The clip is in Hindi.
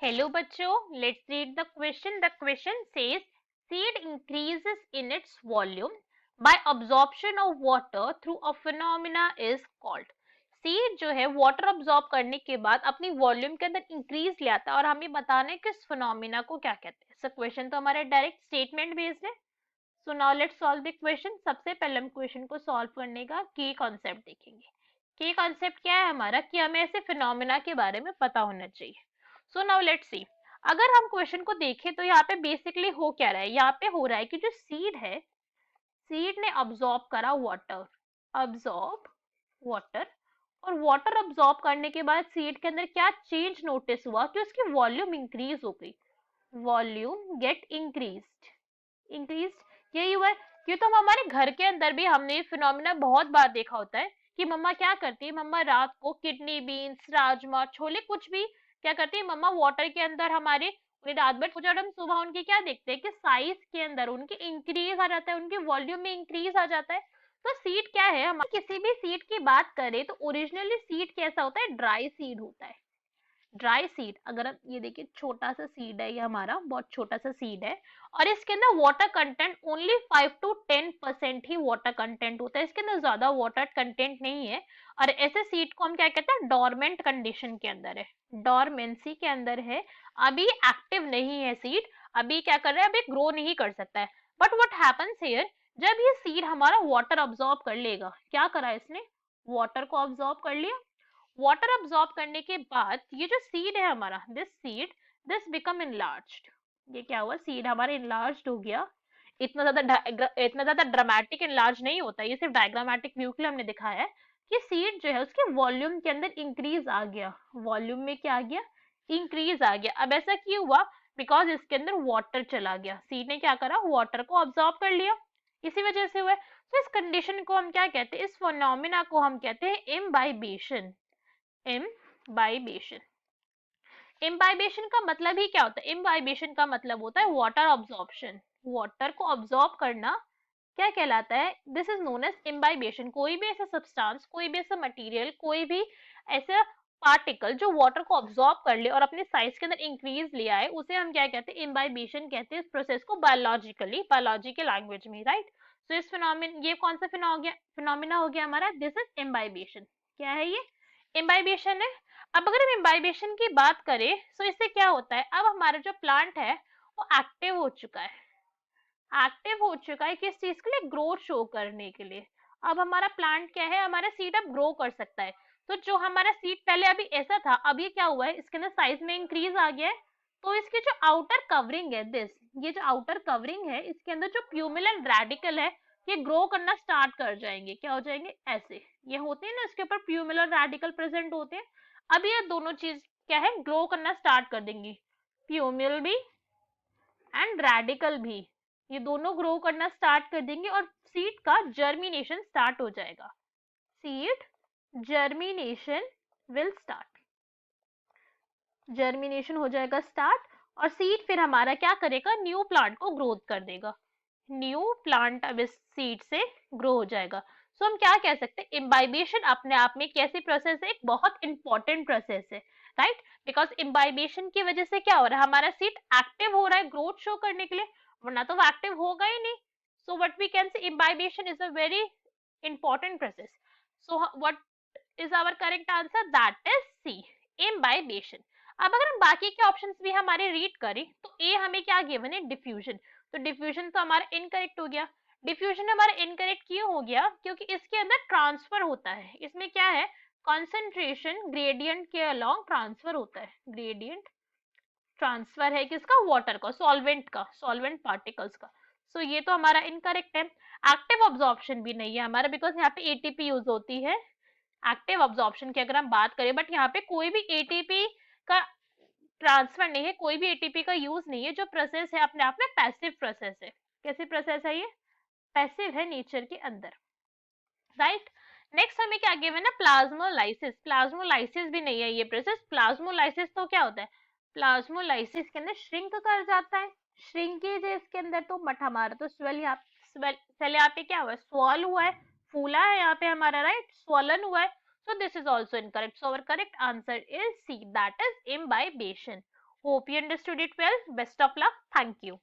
Hello बच्चों, let's read the question. The question says seed increases in its volume by absorption of water through a phenomena is called. Seed जो है वाटर अब्सॉर्ब करने के बाद अपनी वॉल्यूम के अंदर इंक्रीज ले आता है और हमें बताना है कि इस फिनोमिना को क्या कहते हैं. सो क्वेश्चन तो हमारा डायरेक्ट स्टेटमेंट बेस्ड है. So now let's solve the question. सबसे पहले हम क्वेश्चन को सॉल्व करने का की कॉन्सेप्ट देखेंगे. की कॉन्सेप्ट क्या है हमारा कि हमें ऐसे फिनोमिना के बारे में पता होना चाहिए. So now let's see. अगर हम क्वेश्चन को देखें तो यहाँ पे बेसिकली हो क्या रहा है. यहाँ पे हो रहा है कि जो सीड है, सीड ने अब्सॉर्ब करा वाटर, अब्सॉर्ब वाटर, और वाटर अब्सॉर्ब करने के बाद सीड के अंदर क्या चेंज नोटिस हुआ कि उसकी वॉल्यूम इंक्रीज हो गई. वॉल्यूम गेट इंक्रीज्ड, इंक्रीज्ड यही हुआ है. ये तो हम हमारे घर के अंदर भी हमने फिनोमिना बहुत बार देखा होता है कि मम्मा क्या करती है. मम्मा रात को किडनी बीन्स, राजमा, छोले, कुछ भी क्या करती है मम्मा वाटर के अंदर हमारे उन्हें रात भर जब हम सुबह उनकी क्या देखते हैं कि साइज के अंदर उनके इंक्रीज आ जाता है, उनके वॉल्यूम में इंक्रीज आ जाता है. तो सीड क्या है, हम किसी भी सीड की बात करें तो ओरिजिनली सीड कैसा होता है, ड्राई सीड होता है. ड्राई सीड, अगर हम ये देखिए छोटा सा सीड है, ये हमारा बहुत छोटा सा सीड है और इसके अंदर water content only 5 to 10% he water content होता है. इसके अंदर ज्यादा वाटर कंटेंट नहीं है और ऐसे सीड को हम क्या कहते हैं, डोरमेंट कंडीशन के अंदर है, डोरमेंसी के अंदर है. अभी एक्टिव नहीं है सीड, अभी क्या कर रहा है, अभी ग्रो नहीं कर सकता है. बट व्हाट हैपेंस हियर, जब ये सीड हमारा वाटर अब्सॉर्ब कर लेगा, क्या करा इसने, वाटर को अब्सॉर्ब कर लिया. वाटर अब्सॉर्ब करने के बाद ये जो सीड है हमारा, this seed, this become enlarged. ये क्या हुआ, सीड हमारा इनलार्ज्ड हो गया. इतना ज्यादा ड्रामेटिक इनलार्ज नहीं होता, ये सिर्फ डायग्रामेटिक व्यू के लिए हमने दिखाया है कि सीड जो है उसके वॉल्यूम के अंदर इंक्रीज आ गया. वॉल्यूम में क्या आ गया, इंक्रीज आ गया. अब ऐसा क्यों हुआ, बिकॉज इसके अंदर वाटर चला गया. सीड ने क्या करा, वाटर को अब्सॉर्ब कर लिया, इसी वजह से हुआ. तो इस कंडीशन को हम क्या कहते हैं, इस फिनोमिना को हम कहते हैं इम्बाइबेशन. इम्बाइबेशन. इम्बाइबेशन का मतलब ही क्या होता है, इम्बाइबेशन का मतलब होता है वाटर ऑब्जॉर्प्शन. वाटर को ऑब्जॉर्ब करना क्या कहलाता है, this is known as imbibition. कोई भी ऐसा सब्सटेंस, कोई भी ऐसा मटेरियल, कोई भी ऐसा पार्टिकल जो वाटर को ऑब्जॉर्ब कर ले और अपने साइज के अंदर इंक्रीज ले आए, उसे हम क्या कहते हैं, इम्बाइबेशन कहते हैं. इस प्रोसेस को बायोलॉजिकली, बायोलॉजिकल लैंग्वेज में, राइट. सो इस फिनोमिना, ये कौन सा फिनोमिना हो गया हमारा, दिस इज इम्बाइबेशन. क्या है ये, इम्बाइबेशन है. अब अगर हम इम्बाइबेशन की बात करें तो इससे क्या होता है, अब हमारा जो प्लांट है वो एक्टिव हो चुका है. एक्टिव हो चुका है किस चीज के लिए, ग्रोथ शो करने के लिए. अब हमारा प्लांट क्या है, हमारा सीड अब ग्रो कर सकता है. तो जो हमारा सीड पहले अभी ऐसा था, अभी क्या हुआ है, इसके अंदर साइज में इंक्रीज आ गया है. तो इसकी जो आउटर कवरिंग है, दिस, ये जो आउटर कवरिंग है, इसके अंदर जो प्यूमिल एंड रेडिकल है, ये ग्रो करना स्टार्ट कर जाएंगे. क्या हो जाएंगे, ऐसे ये होते हैं ना, इसके ऊपर प्यूमिल और रेडिकल प्रेजेंट होते हैं. अब ये दोनों चीज क्या है, ग्रो करना स्टार्ट कर देंगी. प्यूमिल भी एंड रेडिकल भी, ये दोनों ग्रो करना स्टार्ट कर देंगे और सीड का जर्मिनेशन स्टार्ट हो जाएगा. Seed germination will start, germination हो जाएगा स्टार्ट. और सीड फिर हमारा क्या करेगा, न्यू प्लांट को ग्रोथ कर देगा. न्यू प्लांट अब इस सीड से ग्रो हो जाएगा. सो हम क्या कह सकते हैं, इम्बाइबेशन अपने आप में कैसी प्रोसेस है, एक बहुत इंपॉर्टेंट प्रोसेस है, राइट. बिकॉज इम्बाइबेशन की वजह से क्या हो रहा है, हमारा सीड एक्टिव हो रहा है ग्रोथ शो करने के लिए, वरना तो वो एक्टिव होगा ही नहीं. So what we can say, imbibition is a very important process. So what is our correct answer, that is C, imbibition. अब अगर हम बाकी के ऑप्शंस भी हमारे रीड करें तो ए हमें क्या गिवन है, डिफ्यूजन. तो डिफ्यूजन तो हमारा इनकरेक्ट हो गया. डिफ्यूजन हमारा इनकरेक्ट क्यों हो गया, क्योंकि इसके अंदर ट्रांसफर होता है. इसमें क्या है, कॉन्सेंट्रेशन ग्रेडियंट के अलोंग ट्रांसफर होता है. ग्रेडियंट ट्रांसफर है किसका, वाटर का, सॉल्वेंट का, सॉल्वेंट पार्टिकल्स का. सो ये तो हमारा इनकरेक्ट है. एक्टिव ऑब्जॉर्प्शन भी नहीं है हमारा, बिकॉज यहाँ पे एटीपी यूज होती है. एक्टिव ऑब्जॉर्प्शन की अगर हम बात करें, बट यहाँ पे कोई भी एटीपी का ट्रांसफर नहीं है, कोई भी एटीपी का यूज नहीं है. जो प्रोसेस है अपने आप में पैसिव प्रोसेस है. कैसी प्रोसेस है ये, पैसिव है नेचर के अंदर, राइट. नेक्स्ट हमें क्या गिवन है, प्लाज्मोलाइसिस. प्लाज्मोलाइसिस भी नहीं है ये प्रोसेस. प्लाज्मोलाइसिस तो क्या होता है, प्लाज्मोलाइसिस के अंदर श्रिंक कर जाता है. श्रिंकेज है इसके अंदर. तो बट हमारा तो स्वेल, यहाँ सेल यहाँ पे क्या हुआ है, स्वॉल हुआ है, फूला है यहाँ पे हमारा, राइट, स्वॉलन हुआ है. So this is also incorrect. So our correct answer is C, that is imbibition. Hope you understood it well. Best of luck. Thank you.